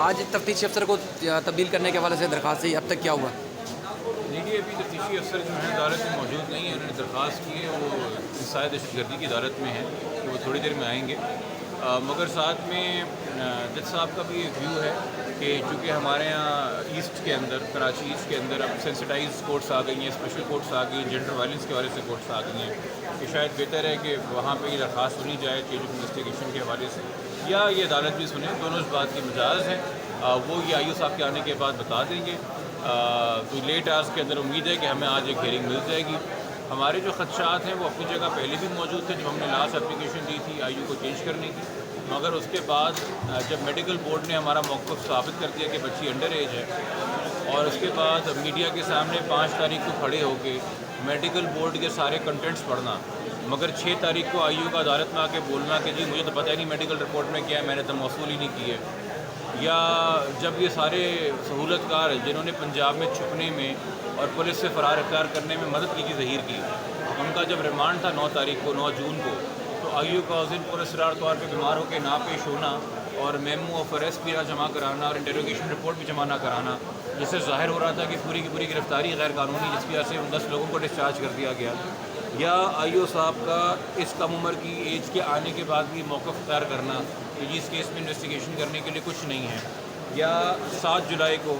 آج تفتیشی افسر کو تبدیل کرنے کے حوالے سے درخواست ہے، اب تک کیا ہوا؟ دیکھیے ابھی تفتیشی افسر جو ہیں عدالت میں موجود نہیں ہیں. انہوں نے درخواست کی ہے، وہ انسداد دہشت گردی کی عدالت میں ہیں کہ وہ تھوڑی دیر میں آئیں گے. مگر ساتھ میں جج صاحب کا بھی ایک ویو ہے کہ چونکہ ہمارے یہاں ایسٹ کے اندر، کراچی ایسٹ کے اندر اب سینسٹائز کورٹس آ گئی ہیں، اسپیشل کورٹس آ گئی ہیں، جینڈر وائلنس کے حوالے سے کورٹس آ گئی ہیں، کہ شاید بہتر ہے کہ وہاں پہ یہ درخواست سنی جائے چیز آف انویسٹیگیشن کے حوالے سے، یا یہ عدالت بھی سنے. دونوں اس بات کی مجاز ہے. وہ یہ آئی او صاحب کے آنے کے بعد بتا دیں گے. تو لیٹ آرز کے اندر امید ہے کہ ہمیں آج ایک ہیئرنگ مل جائے گی. ہمارے جو خدشات ہیں وہ اپنی جگہ پہلے بھی موجود تھے جب ہم نے لاسٹ اپلیکیشن دی تھی آئی او کو چینج کرنے کی. مگر اس کے بعد جب میڈیکل بورڈ نے ہمارا موقف ثابت کر دیا کہ بچی انڈر ایج ہے، اور اس کے بعد میڈیا کے سامنے 5 تاریخ کو کھڑے ہو کے میڈیکل بورڈ کے سارے کنٹینٹس پڑھنا، مگر 6 تاریخ کو آئی او کا عدالت میں آ کے بولنا کہ جی مجھے تو پتہ ہی نہیں میڈیکل رپورٹ میں کیا ہے، میں نے تو موصول ہی نہیں کی ہے. یا جب یہ سارے سہولت کار جنہوں نے پنجاب میں چھپنے میں اور پولیس سے فرار اختیار کرنے میں مدد کی تھی ظہیر کی، ان کا جب ریمانڈ تھا 9 تاریخ کو، 9 جون کو، تو آئی او کا اس دن پراسرار طور پہ بیمار ہو کے نہ پیش ہونا اور میمو آف اریسٹ بھی نہ جمع کرانا اور انٹروگیشن رپورٹ بھی جمع نہ کرانا، جس سے ظاہر ہو رہا تھا کہ پوری کی پوری گرفتاری غیر قانونی، جس کی وجہ سے ان 10 لوگوں کو ڈسچارج کر دیا گیا. یا آئی او صاحب کا اس کم عمر کی ایج کے آنے کے بعد بھی موقف اختیار کرنا کہ جی اس کیس میں انویسٹیگیشن کرنے کے لیے کچھ نہیں ہے. یا 7 جولائی کو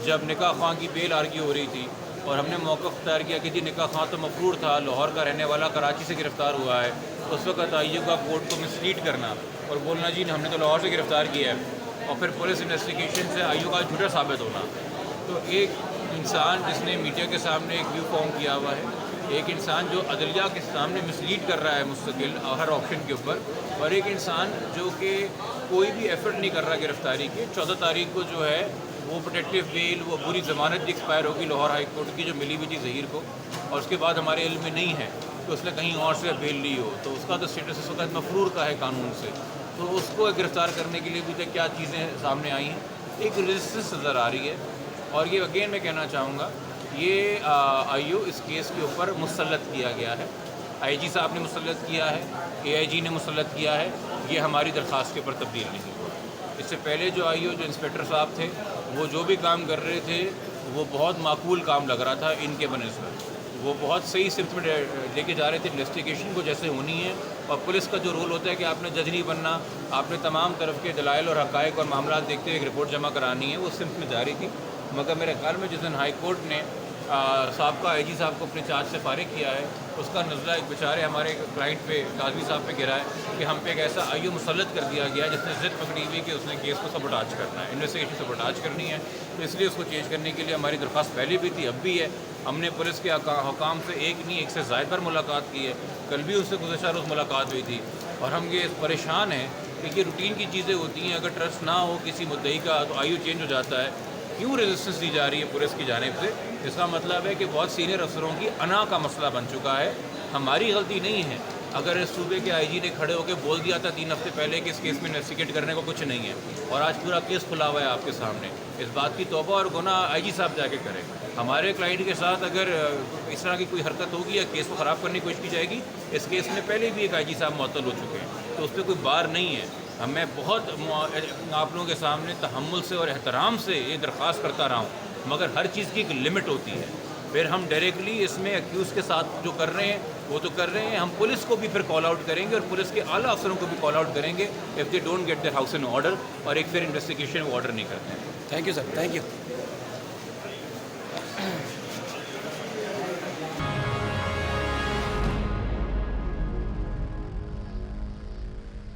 جب نکاح خواہ کی بیل آرگی ہو رہی تھی اور ہم نے موقف اختیار کیا کہ جی نکاح خواہ تو مفرور تھا، لاہور کا رہنے والا، کراچی سے گرفتار ہوا ہے، اس وقت آئی او کا کورٹ کو مسلیڈ کرنا اور بولنا جی ہم نے تو لاہور سے گرفتار کیا ہے، اور پھر پولیس انویسٹیگیشن سے آئی او کا جھوٹا ثابت ہونا. تو ایک انسان جس نے میڈیا کے سامنے ایک ویو فارم کیا ہوا ہے، ایک انسان جو عدلیہ کے سامنے مسلیڈ کر رہا ہے مستقل ہر آپشن کے اوپر، اور ایک انسان جو کہ کوئی بھی ایفرٹ نہیں کر رہا گرفتاری کے. 14 تاریخ کو جو ہے وہ پروٹیکٹیو بیل، وہ پوری ضمانت بھی ایکسپائر ہوگی لاہور ہائی کورٹ کی جو ملی ہوئی تھی ظہیر کو، اور اس کے بعد ہمارے علم میں نہیں ہے کہ اس نے کہیں اور سے بیل لی ہو، تو اس کا تو اسٹیٹس اس وقت مفرور کا ہے قانون سے. تو اس کو گرفتار کرنے کے لیے بھی کیا چیزیں سامنے آئی ہیں، ایک رجسٹنس نظر آ رہی ہے. اور یہ اگین میں کہنا چاہوں گا، یہ آئی او اس کیس کے اوپر مسلط کیا گیا ہے. آئی جی صاحب نے مسلط کیا ہے، اے آئی جی نے مسلط کیا ہے. یہ ہماری درخواست کے اوپر تبدیل نہیں ہوا. اس سے پہلے جو آئی او جو انسپیکٹر صاحب تھے، وہ جو بھی کام کر رہے تھے وہ بہت معقول کام لگ رہا تھا ان کے بنسبت. وہ بہت صحیح سمت میں لے کے جا رہے تھے انویسٹیگیشن کو جیسے ہونی ہے. اور پولیس کا جو رول ہوتا ہے کہ آپ نے جج نہیں بننا، آپ نے تمام طرف کے دلائل اور حقائق اور معاملات دیکھتے ہوئے ایک رپورٹ جمع کرانی ہے، وہ سمت میں جاری تھی. مگر میرے خیال میں جس دن ہائی کورٹ نے سابقہ آئی جی صاحب کو اپنے چارج سے فارغ کیا ہے، اس کا نزلہ ایک بیچارے ہمارے کلائنٹ پہ، قاضی صاحب پہ گرا ہے کہ ہم پہ ایک ایسا آئی او مسلط کر دیا گیا ہے جس نے ضد پکڑی ہوئی کہ اس نے کیس کو سبوٹاج کرنا ہے، انویسٹیگیشن سبوٹاج کرنی ہے. تو اس لیے اس کو چینج کرنے کے لیے ہماری درخواست پہلے بھی تھی، اب بھی ہے. ہم نے پولیس کے حکام سے ایک نہیں، ایک سے زائد بار ملاقات کی ہے. کل بھی اس سے گزشتہ روز ملاقات ہوئی تھی. اور ہم یہ پریشان ہیں کہ یہ روٹین کی چیزیں ہوتی ہیں، اگر ٹرسٹ نہ ہو کسی مدعی کا تو آئی او چینج ہو جاتا ہے. کیوں ریزسٹنس دی جا رہی ہے پولیس کی جانب سے؟ اس کا مطلب ہے کہ بہت سینئر افسروں کی انا کا مسئلہ بن چکا ہے. ہماری غلطی نہیں ہے. اگر اس صوبے کے آئی جی نے کھڑے ہو کے بول دیا تھا 3 ہفتے پہلے کہ اس کیس میں انویسٹیگیٹ کرنے کو کچھ نہیں ہے، اور آج پورا کیس کھلا ہوا ہے آپ کے سامنے، اس بات کی توبہ اور گناہ آئی جی صاحب جا کے کریں. ہمارے کلائنٹ کے ساتھ اگر اس طرح کی کوئی حرکت ہوگی یا کیس کو خراب کرنے کی کوشش کی جائے گی، اس کیس میں پہلے بھی ایک آئی جی صاحب معطل ہو چکے ہیں، تو اس پہ کوئی بار نہیں ہے. میں بہت آپ لوگوں کے سامنے تحمل سے اور احترام سے یہ درخواست کرتا رہا ہوں، مگر ہر چیز کی ایک لمٹ ہوتی ہے. پھر ہم ڈائریکٹلی اس میں ایکیوز کے ساتھ جو کر رہے ہیں وہ تو کر رہے ہیں، ہم پولیس کو بھی پھر کال آؤٹ کریں گے اور پولیس کے اعلیٰ افسروں کو بھی کال آؤٹ کریں گے if they don't get their house in order, اور ایک پھر انویسٹیگیشن وہ آرڈر نہیں کرتے ہیں. Thank you sir, thank you.